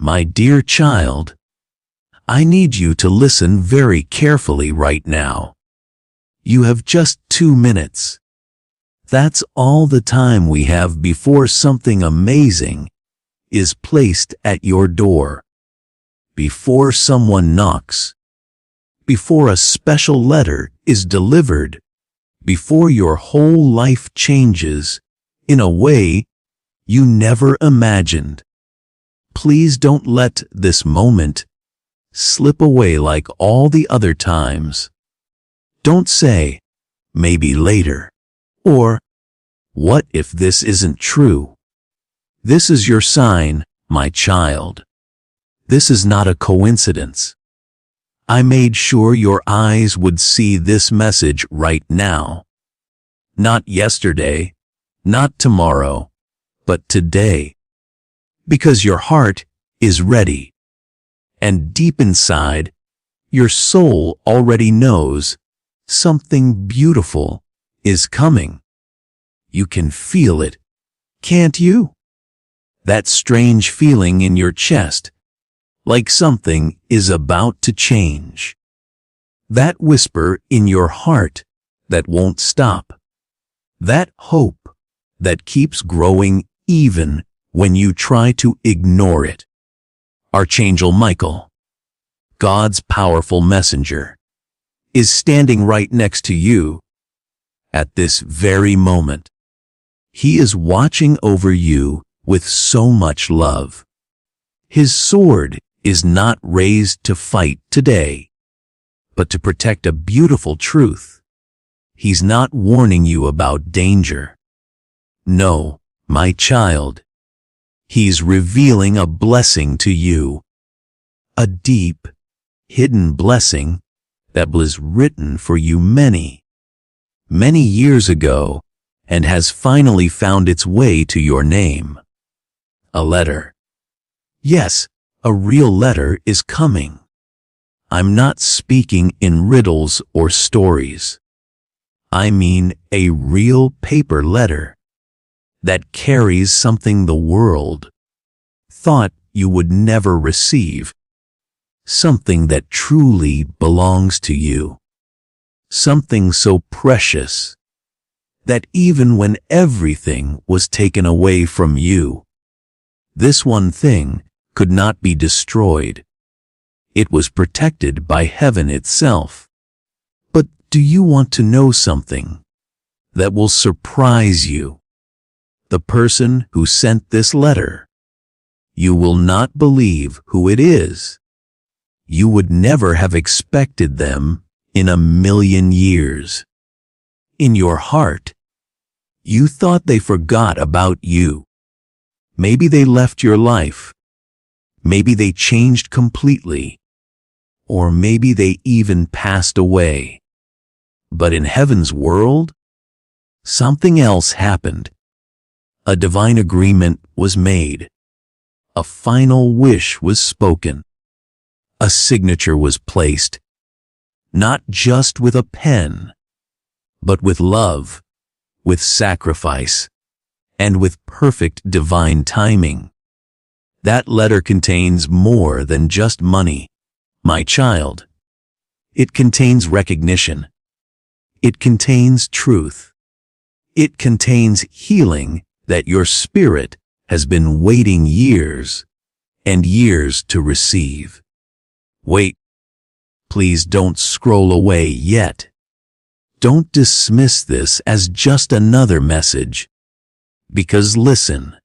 My dear child, I need you to listen very carefully right now. You have just 2 minutes. That's all the time we have before something amazing is placed at your door. Before someone knocks. Before a special letter is delivered. Before your whole life changes in a way you never imagined. Please don't let this moment slip away like all the other times. Don't say, maybe later, or what if this isn't true? This is your sign, my child. This is not a coincidence. I made sure your eyes would see this message right now. Not yesterday, not tomorrow, but today. Because your heart is ready. And deep inside, your soul already knows something beautiful is coming. You can feel it, can't you? That strange feeling in your chest, like something is about to change. That whisper in your heart that won't stop. That hope that keeps growing even when you try to ignore it. Archangel Michael, God's powerful messenger, is standing right next to you at this very moment. He is watching over you with so much love. His sword is not raised to fight today, but to protect a beautiful truth. He's not warning you about danger. No, my child. He's revealing a blessing to you. A deep, hidden blessing that was written for you many, many years ago and has finally found its way to your name. A letter. Yes, a real letter is coming. I'm not speaking in riddles or stories. I mean a real paper letter that carries something the world thought you would never receive. Something that truly belongs to you. Something so precious that even when everything was taken away from you, this one thing could not be destroyed. It was protected by heaven itself. But do you want to know something that will surprise you? The person who sent this letter. You will not believe who it is. You would never have expected them in a million years. In your heart, you thought they forgot about you. Maybe they left your life. Maybe they changed completely. Or maybe they even passed away. But in heaven's world, something else happened. A divine agreement was made. A final wish was spoken. A signature was placed, not just with a pen, but with love, with sacrifice, and with perfect divine timing. That letter contains more than just money, my child. It contains recognition. It contains truth. It contains healing that your spirit has been waiting years and years to receive. Wait, please don't scroll away yet. Don't dismiss this as just another message. Because listen,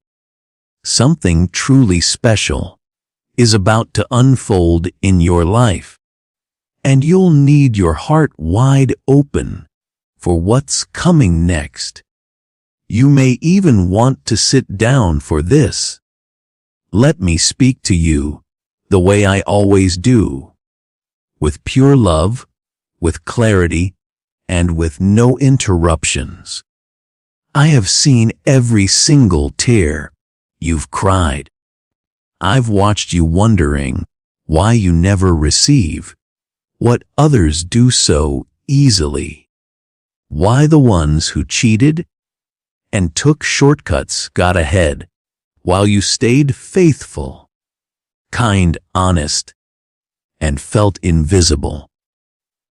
something truly special is about to unfold in your life, and you'll need your heart wide open for what's coming next. You may even want to sit down for this. Let me speak to you the way I always do, with pure love, with clarity, and with no interruptions. I have seen every single tear you've cried. I've watched you wondering why you never receive what others do so easily. Why the ones who cheated and took shortcuts got ahead while you stayed faithful. kind, honest, and felt invisible.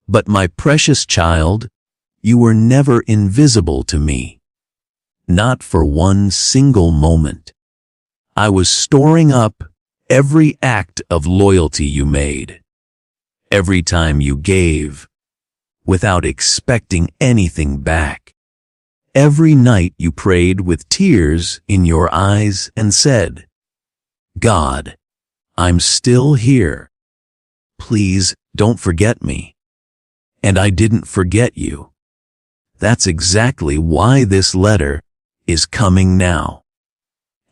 But my precious child, you were never invisible to me. Not for one single moment. I was storing up every act of loyalty you made. Every time you gave, without expecting anything back. Every night you prayed with tears in your eyes and said, God, I'm still here. Please don't forget me. And I didn't forget you. That's exactly why this letter is coming now.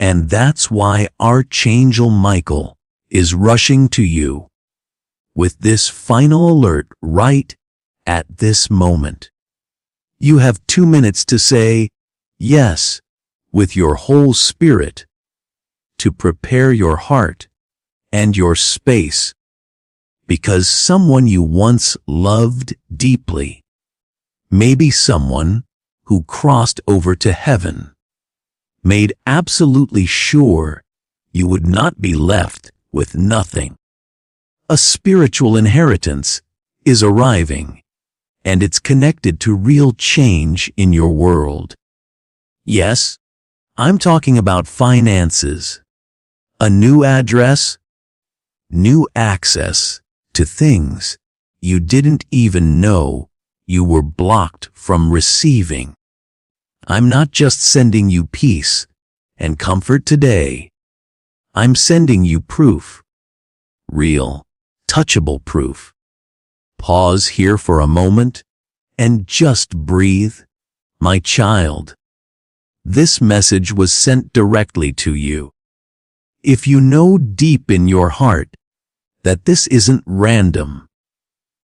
And that's why Archangel Michael is rushing to you with this final alert right at this moment. You have 2 minutes to say yes with your whole spirit, to prepare your heart and your space, because someone you once loved deeply, maybe someone who crossed over to heaven, made absolutely sure you would not be left with nothing. A spiritual inheritance is arriving, and it's connected to real change in your world. Yes, I'm talking about finances, a new address, new access to things you didn't even know you were blocked from receiving. I'm not just sending you peace and comfort today. I'm sending you proof. Real, touchable proof. Pause here for a moment and just breathe, my child. This message was sent directly to you. If you know deep in your heart that this isn't random,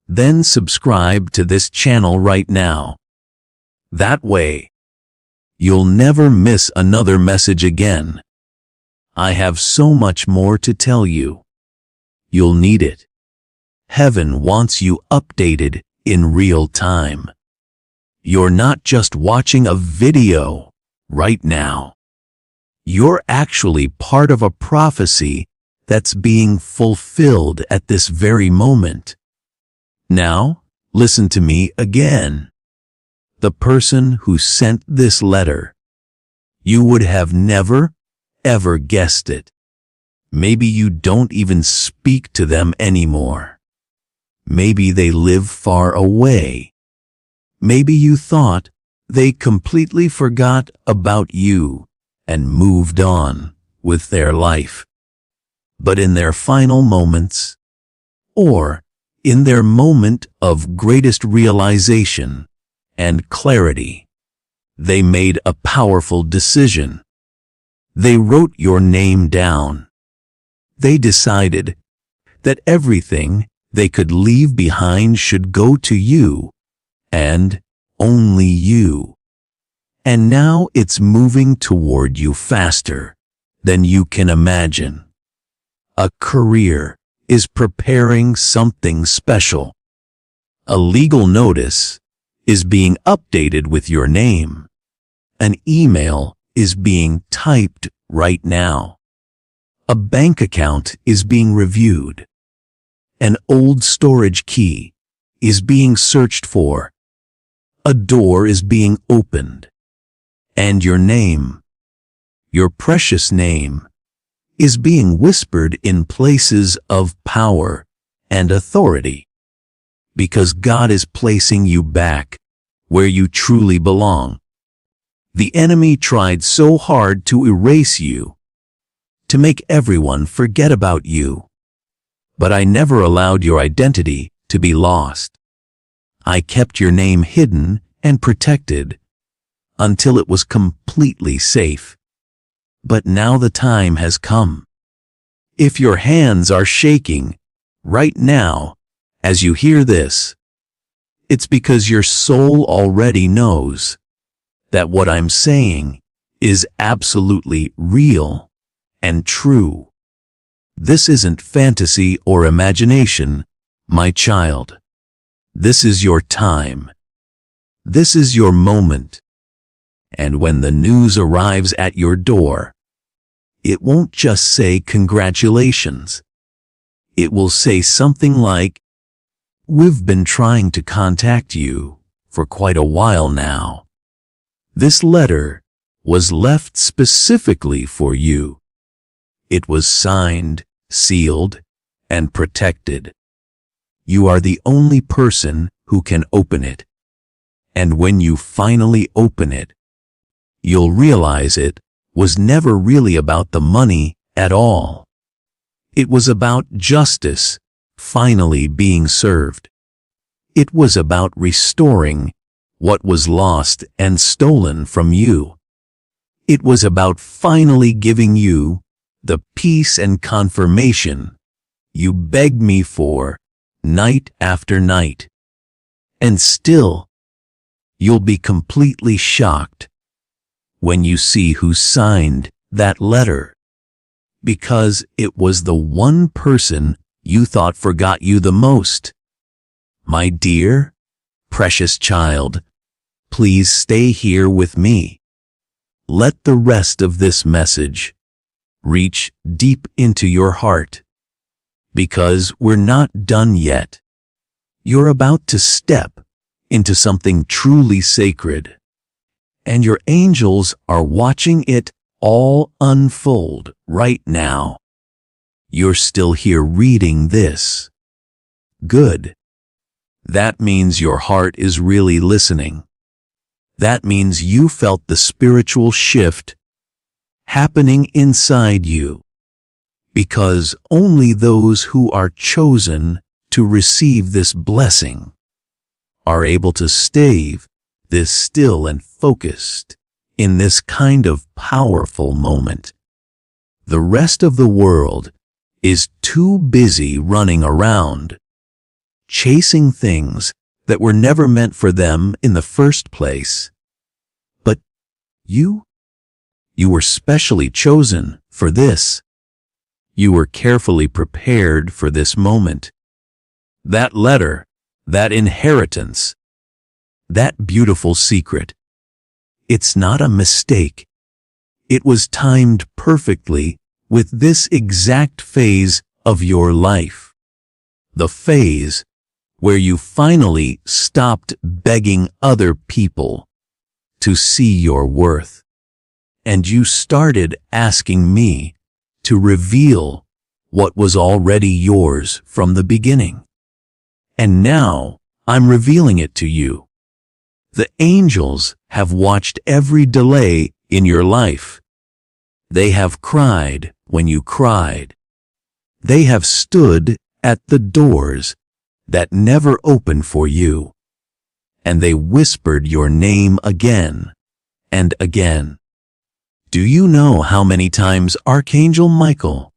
then subscribe to this channel right now. That way, you'll never miss another message again. I have so much more to tell you. You'll need it. Heaven wants you updated in real time. You're not just watching a video right now. You're actually part of a prophecy that's being fulfilled at this very moment. Now, listen to me again. The person who sent this letter, you would have never, ever guessed it. Maybe you don't even speak to them anymore. Maybe they live far away. Maybe you thought they completely forgot about you and moved on with their life. But in their final moments, or in their moment of greatest realization and clarity, they made a powerful decision. They wrote your name down. They decided that everything they could leave behind should go to you, and only you. And now it's moving toward you faster than you can imagine. A career is preparing something special. A legal notice is being updated with your name. An email is being typed right now. A bank account is being reviewed. An old storage key is being searched for. A door is being opened. And your name, your precious name, is being whispered in places of power and authority. Because God is placing you back where you truly belong. The enemy tried so hard to erase you, to make everyone forget about you. But I never allowed your identity to be lost. I kept your name hidden and protected until it was completely safe. But now the time has come. If your hands are shaking right now as you hear this, it's because your soul already knows that what I'm saying is absolutely real and true. This isn't fantasy or imagination, my child. This is your time. This is your moment. And when the news arrives at your door, it won't just say congratulations. It will say something like, "We've been trying to contact you for quite a while now. This letter was left specifically for you. It was signed, sealed, and protected. You are the only person who can open it. And when you finally open it, you'll realize it was never really about the money at all. It was about justice finally being served. It was about restoring what was lost and stolen from you. It was about finally giving you the peace and confirmation you begged me for night after night. And still, you'll be completely shocked when you see who signed that letter, because it was the one person you thought forgot you the most. My dear, precious child, please stay here with me. Let the rest of this message reach deep into your heart, because we're not done yet. You're about to step into something truly sacred, and your angels are watching it all unfold right now. You're still here reading this. Good. That means your heart is really listening. That means you felt the spiritual shift happening inside you, because only those who are chosen to receive this blessing are able to stay this still and focused in this kind of powerful moment. The rest of the world is too busy running around, chasing things that were never meant for them in the first place. But you were specially chosen for this. You were carefully prepared for this moment. That letter, that inheritance, that beautiful secret. It's not a mistake. It was timed perfectly with this exact phase of your life. The phase where you finally stopped begging other people to see your worth, and you started asking me to reveal what was already yours from the beginning. And now I'm revealing it to you. The angels have watched every delay in your life. They have cried when you cried. They have stood at the doors that never opened for you, and they whispered your name again and again. Do you know how many times Archangel Michael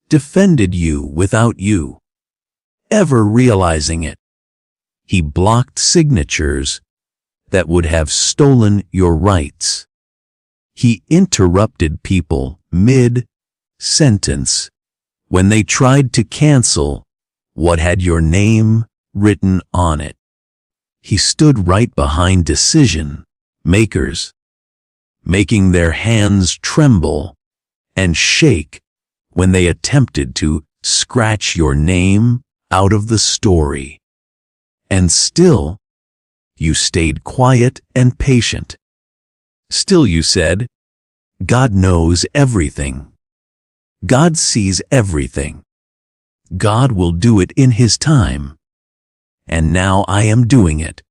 defended you without you ever realizing it? He blocked signatures that would have stolen your rights. He interrupted people mid-sentence when they tried to cancel what had your name written on it. He stood right behind decision makers, making their hands tremble and shake when they attempted to scratch your name out of the story. And still, you stayed quiet and patient. Still you said, God knows everything. God sees everything. God will do it in His time. And now I am doing it.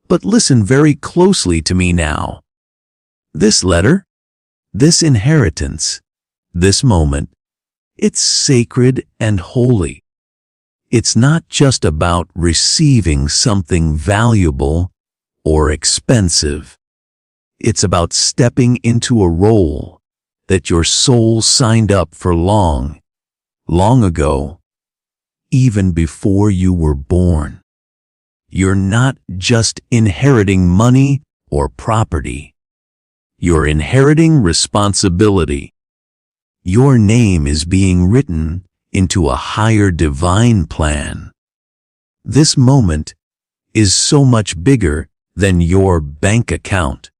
But listen very closely to me now. This letter, this inheritance, this moment, it's sacred and holy. It's not just about receiving something valuable or expensive. It's about stepping into a role that your soul signed up for long, long ago, even before you were born. You're not just inheriting money or property. You're inheriting responsibility. Your name is being written into a higher divine plan. This moment is so much bigger than your bank account.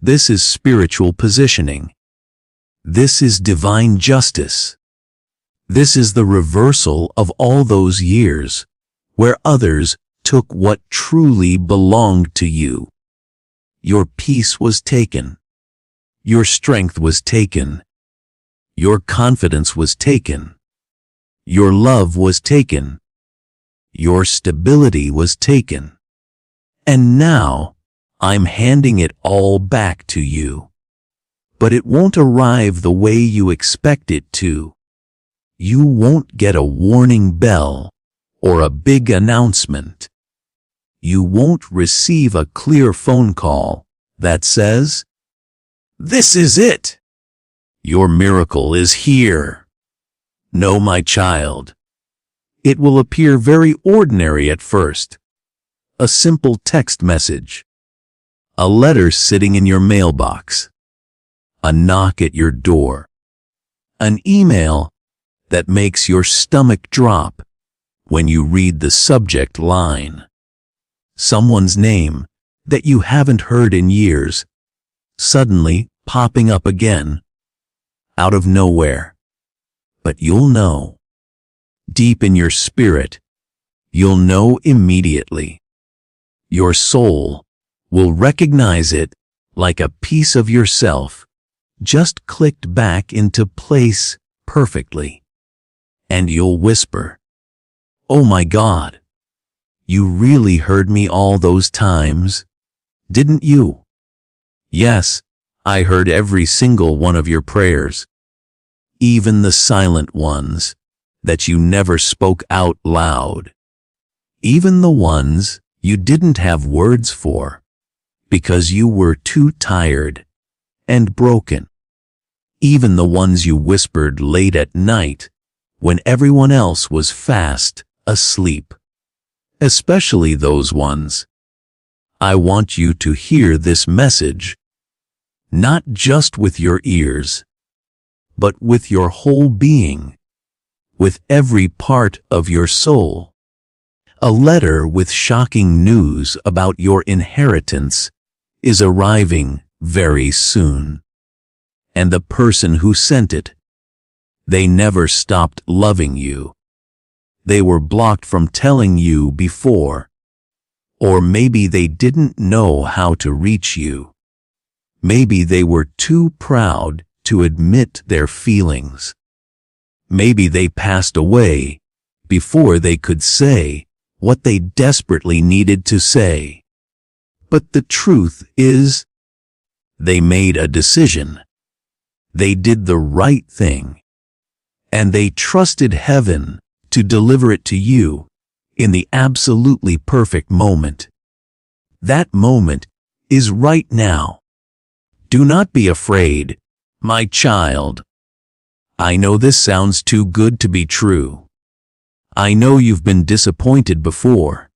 This is spiritual positioning. This is divine justice. This is the reversal of all those years where others took what truly belonged to you. Your peace was taken. Your strength was taken. Your confidence was taken. Your love was taken. Your stability was taken. And now, I'm handing it all back to you. But it won't arrive the way you expect it to. You won't get a warning bell or a big announcement. You won't receive a clear phone call that says, "This is it. Your miracle is here." No, my child. It will appear very ordinary at first. A simple text message. A letter sitting in your mailbox. A knock at your door. An email that makes your stomach drop when you read the subject line. Someone's name that you haven't heard in years, suddenly popping up again, out of nowhere. But you'll know. Deep in your spirit, you'll know immediately. Your soul will recognize it like a piece of yourself just clicked back into place perfectly. And you'll whisper, "Oh my God, you really heard me all those times, didn't you?" Yes, I heard every single one of your prayers, even the silent ones that you never spoke out loud, even the ones you didn't have words for because you were too tired and broken, even the ones you whispered late at night when everyone else was fast asleep. Especially those ones. I want you to hear this message, not just with your ears, but with your whole being, with every part of your soul. A letter with shocking news about your inheritance is arriving very soon. And the person who sent it, they never stopped loving you. They were blocked from telling you before. Or maybe they didn't know how to reach you. Maybe they were too proud to admit their feelings. Maybe they passed away before they could say what they desperately needed to say. But the truth is, they made a decision. They did the right thing. And they trusted heaven to deliver it to you in the absolutely perfect moment. That moment is right now. Do not be afraid, my child. I know this sounds too good to be true. I know you've been disappointed before.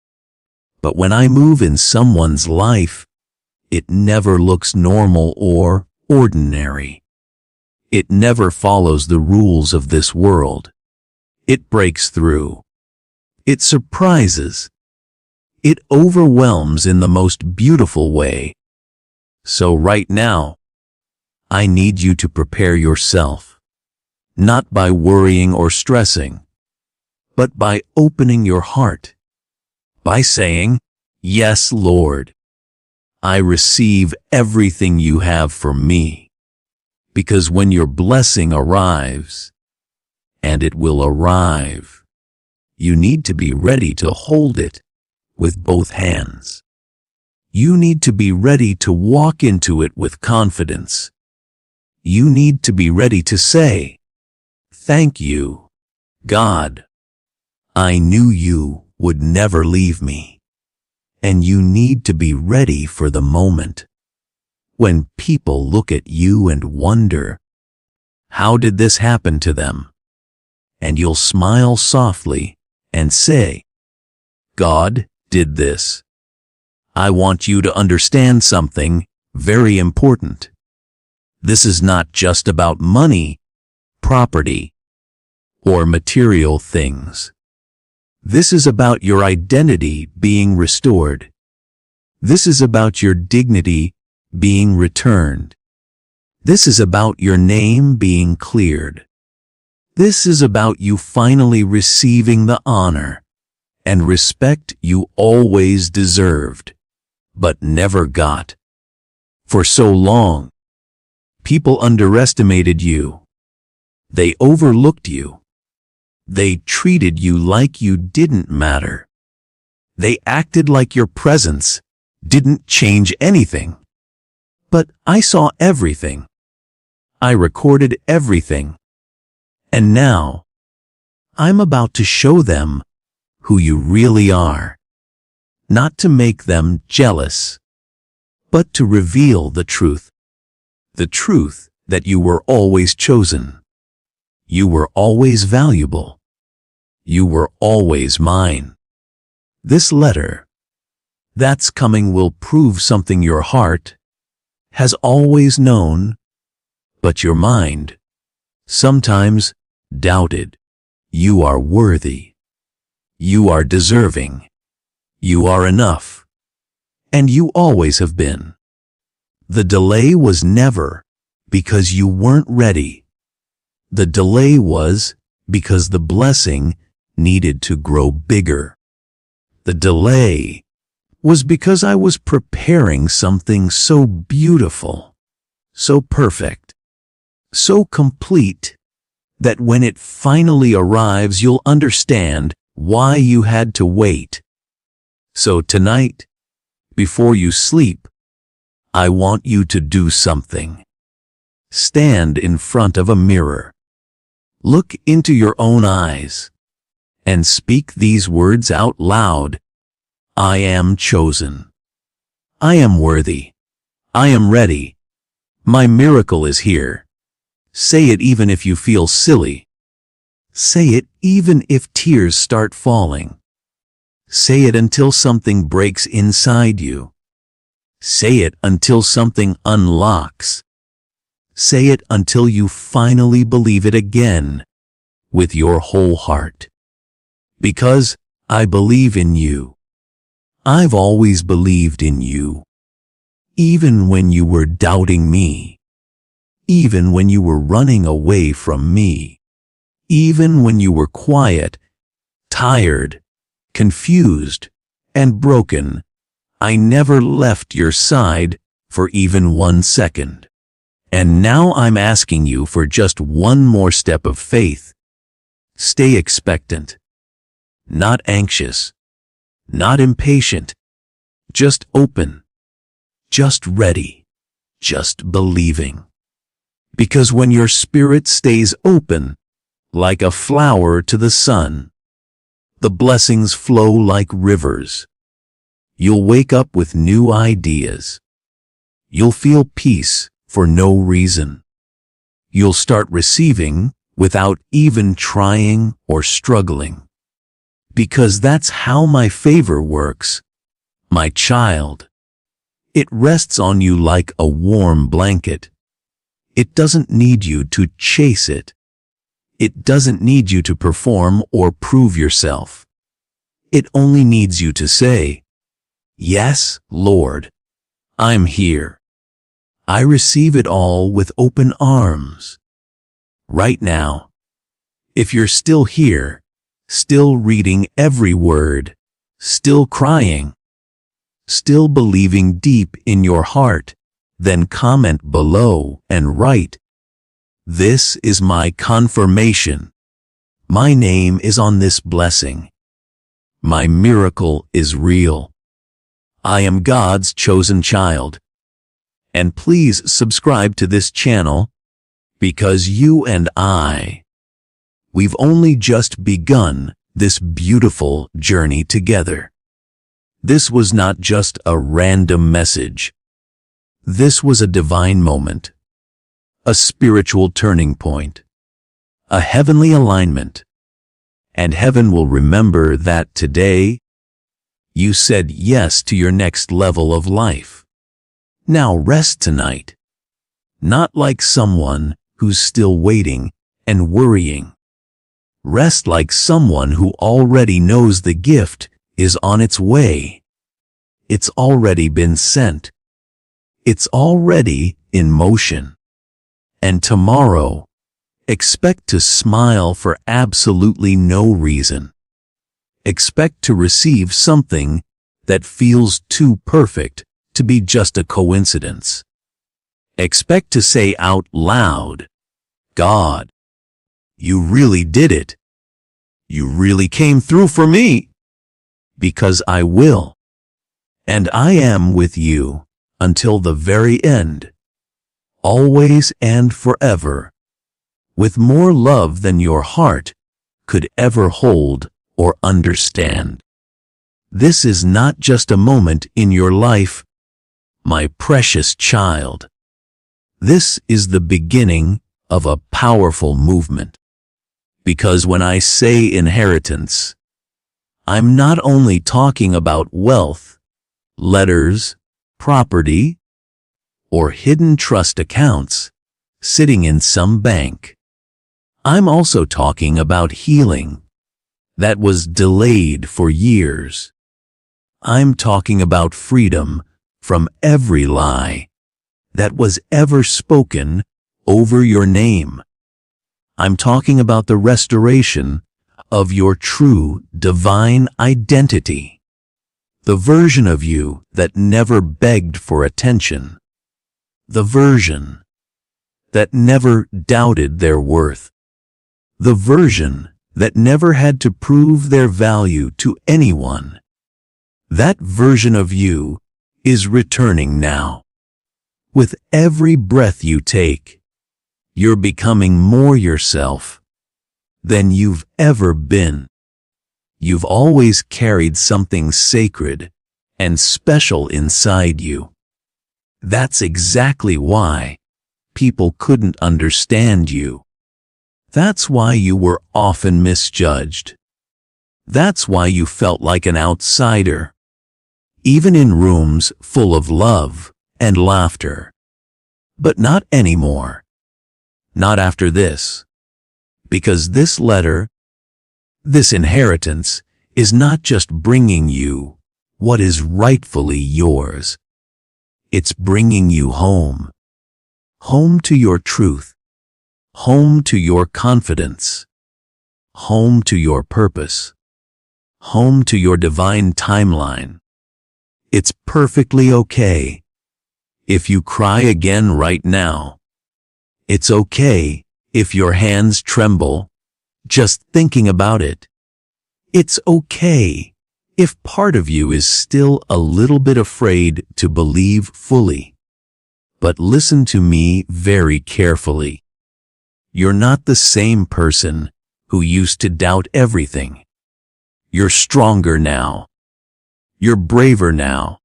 But when I move in someone's life, it never looks normal or ordinary. It never follows the rules of this world. It breaks through. It surprises. It overwhelms in the most beautiful way. So right now, I need you to prepare yourself, not by worrying or stressing, but by opening your heart, by saying, "Yes, Lord, I receive everything you have for me." Because when your blessing arrives, and it will arrive, you need to be ready to hold it with both hands. You need to be ready to walk into it with confidence. You need to be ready to say, "Thank you, God. I knew you would never leave me." And you need to be ready for the moment when people look at you and wonder, "How did this happen to them?" And you'll smile softly and say, "God did this." I want you to understand something very important. This is not just about money, property, or material things. This is about your identity being restored. This is about your dignity being returned. This is about your name being cleared. This is about you finally receiving the honor and respect you always deserved, but never got. For so long, people underestimated you. They overlooked you. They treated you like you didn't matter. They acted like your presence didn't change anything. But I saw everything. I recorded everything. And now, I'm about to show them who you really are. Not to make them jealous, but to reveal the truth. The truth that you were always chosen. You were always valuable. You were always mine. This letter that's coming will prove something your heart has always known, but your mind sometimes doubted. You are worthy. You are deserving. You are enough. And you always have been. The delay was never because you weren't ready. The delay was because the blessing needed to grow bigger. The delay was because I was preparing something so beautiful, so perfect, so complete, that when it finally arrives, you'll understand why you had to wait. So tonight, before you sleep, I want you to do something. Stand in front of a mirror. Look into your own eyes and speak these words out loud. I am chosen. I am worthy. I am ready. My miracle is here. Say it even if you feel silly. Say it even if tears start falling. Say it until something breaks inside you. Say it until something unlocks. Say it until you finally believe it again with your whole heart. Because I believe in you. I've always believed in you. Even when you were doubting me. Even when you were running away from me. Even when you were quiet, tired, confused, and broken, I never left your side for even 1 second. And now I'm asking you for just one more step of faith. Stay expectant. Not anxious. Not impatient. Just open. Just ready. Just believing. Because when your spirit stays open, like a flower to the sun, the blessings flow like rivers. You'll wake up with new ideas. You'll feel peace for no reason. You'll start receiving without even trying or struggling. Because that's how my favor works, my child. It rests on you like a warm blanket. It doesn't need you to chase it. It doesn't need you to perform or prove yourself. It only needs you to say, "Yes, Lord, I'm here. I receive it all with open arms." Right now, if you're still here, still reading every word, still crying, still believing deep in your heart, then comment below and write, "This is my confirmation. My name is on this blessing. My miracle is real. I am God's chosen child." And please subscribe to this channel, because you and we've only just begun this beautiful journey together. This was not just a random message. This was a divine moment, a spiritual turning point, a heavenly alignment. And heaven will remember that today you said yes to your next level of life. Now rest tonight, not like someone who's still waiting and worrying. Rest like someone who already knows the gift is on its way. It's already been sent. It's already in motion. And tomorrow, expect to smile for absolutely no reason. Expect to receive something that feels too perfect to be just a coincidence. Expect to say out loud, "God, you really did it. You really came through for me." Because I will. And I am with you until the very end, always and forever, with more love than your heart could ever hold or understand. This is not just a moment in your life, my precious child. This is the beginning of a powerful movement. Because when I say inheritance, I'm not only talking about wealth, letters, property, or hidden trust accounts sitting in some bank. I'm also talking about healing that was delayed for years. I'm talking about freedom from every lie that was ever spoken over your name. I'm talking about the restoration of your true divine identity, the version of you that never begged for attention, the version that never doubted their worth, the version that never had to prove their value to anyone. That version of you is returning now. With every breath you take, you're becoming more yourself than you've ever been. You've always carried something sacred and special inside you. That's exactly why people couldn't understand you. That's why you were often misjudged. That's why you felt like an outsider, even in rooms full of love and laughter. But not anymore. Not after this. Because this letter, this inheritance, is not just bringing you what is rightfully yours. It's bringing you home. Home to your truth. Home to your confidence. Home to your purpose. Home to your divine timeline. It's perfectly okay if you cry again right now. It's okay if your hands tremble just thinking about it. It's okay if part of you is still a little bit afraid to believe fully. But listen to me very carefully. You're not the same person who used to doubt everything. You're stronger now. You're braver now.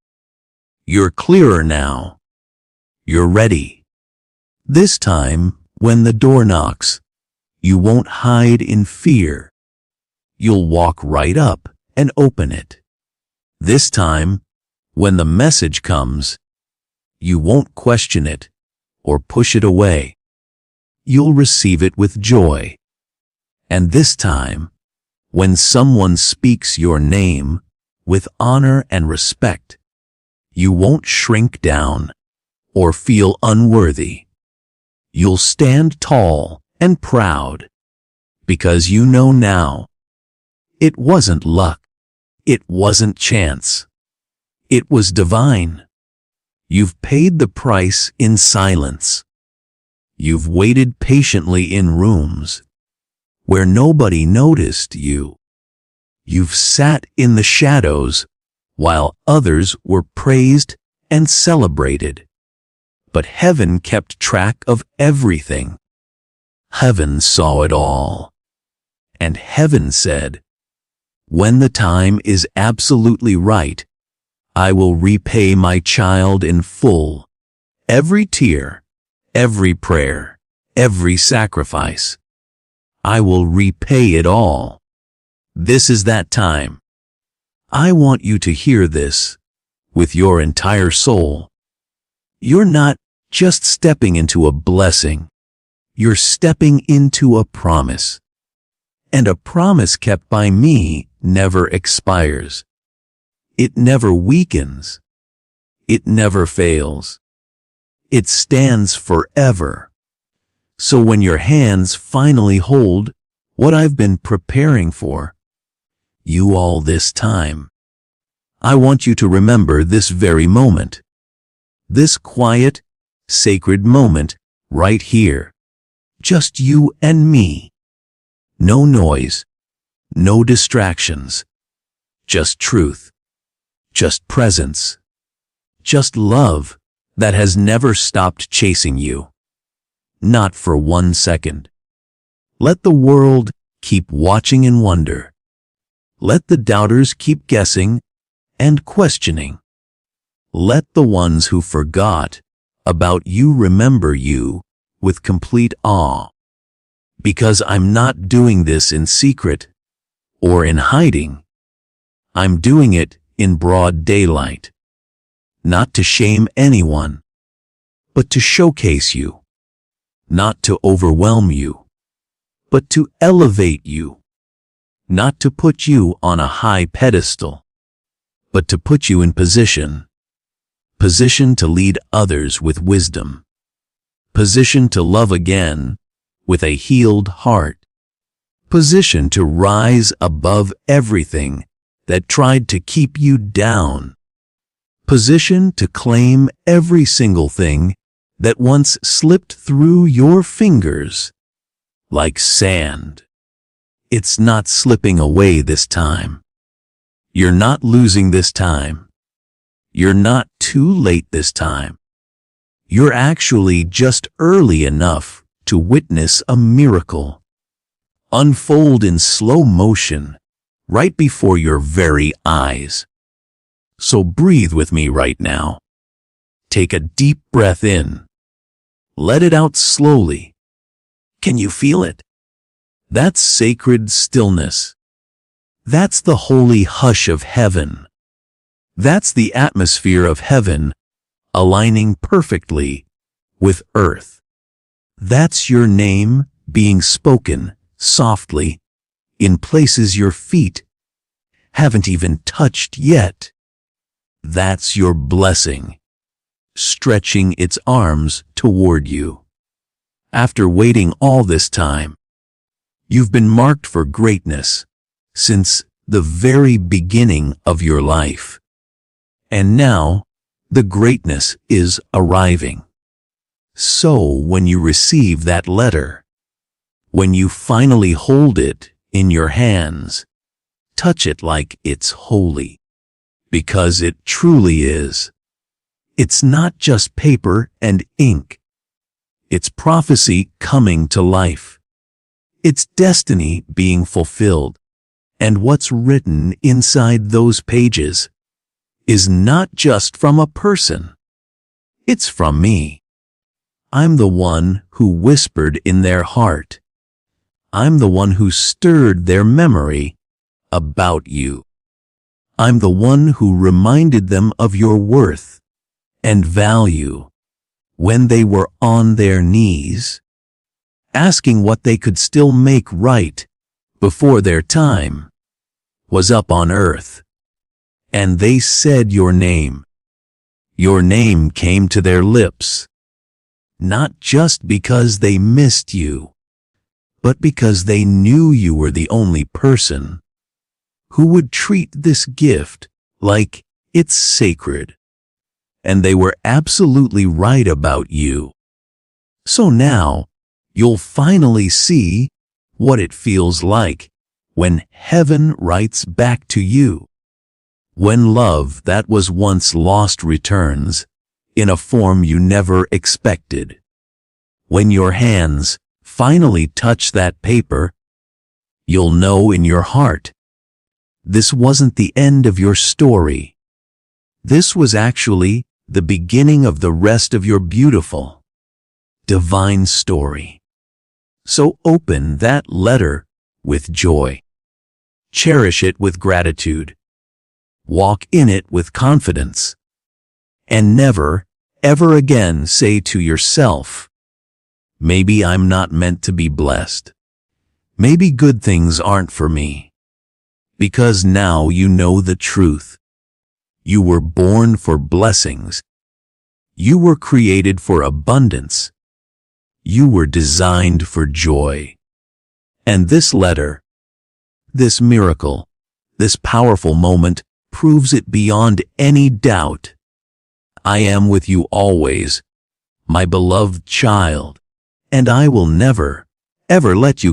You're clearer now. You're ready. This time, when the door knocks, you won't hide in fear. You'll walk right up and open it. This time, when the message comes, you won't question it or push it away. You'll receive it with joy. And this time, when someone speaks your name with honor and respect, you won't shrink down or feel unworthy. You'll stand tall and proud because you know now it wasn't luck. It wasn't chance. It was divine. You've paid the price in silence. You've waited patiently in rooms where nobody noticed you. You've sat in the shadows while others were praised and celebrated. But heaven kept track of everything. Heaven saw it all. And heaven said, "When the time is absolutely right, I will repay my child in full. Every tear, every prayer, every sacrifice. I will repay it all." This is that time. I want you to hear this with your entire soul. You're not just stepping into a blessing. You're stepping into a promise. And a promise kept by me never expires. It never weakens. It never fails. It stands forever. So when your hands finally hold what I've been preparing for you all this time, I want you to remember this very moment. This quiet, sacred moment right here. Just you and me. No noise, no distractions. Just truth. Just presence. Just love that has never stopped chasing you. Not for 1 second. Let the world keep watching in wonder. Let the doubters keep guessing and questioning. Let the ones who forgot about you remember you with complete awe. Because I'm not doing this in secret or in hiding. I'm doing it in broad daylight. Not to shame anyone, but to showcase you. Not to overwhelm you, but to elevate you. Not to put you on a high pedestal, but to put you in position. Position to lead others with wisdom. Position to love again with a healed heart. Position to rise above everything that tried to keep you down. Position to claim every single thing that once slipped through your fingers like sand. It's not slipping away this time. You're not losing this time. You're not too late this time. You're actually just early enough to witness a miracle unfold in slow motion right before your very eyes. So breathe with me right now. Take a deep breath in. Let it out slowly. Can you feel it? That's sacred stillness. That's the holy hush of heaven. That's the atmosphere of heaven aligning perfectly with earth. That's your name being spoken softly in places your feet haven't even touched yet. That's your blessing, stretching its arms toward you. After waiting all this time, you've been marked for greatness since the very beginning of your life. And now, the greatness is arriving. So when you receive that letter, when you finally hold it in your hands, touch it like it's holy, because it truly is. It's not just paper and ink. It's prophecy coming to life. It's destiny being fulfilled. And what's written inside those pages is not just from a person. It's from me. I'm the one who whispered in their heart. I'm the one who stirred their memory about you. I'm the one who reminded them of your worth and value when they were on their knees, asking what they could still make right before their time was up on earth. And they said your name. Your name came to their lips, not just because they missed you, but because they knew you were the only person who would treat this gift like it's sacred. And they were absolutely right about you. So now, you'll finally see what it feels like when heaven writes back to you. When love that was once lost returns in a form you never expected. When your hands finally touch that paper, you'll know in your heart, this wasn't the end of your story. This was actually the beginning of the rest of your beautiful, divine story. So open that letter with joy. Cherish it with gratitude. Walk in it with confidence. And never, ever again say to yourself, maybe I'm not meant to be blessed. Maybe good things aren't for me. Because now you know the truth. You were born for blessings. You were created for abundance. You were designed for joy. And this letter, this miracle, this powerful moment proves it beyond any doubt. I am with you always, my beloved child, and I will never, ever let you go.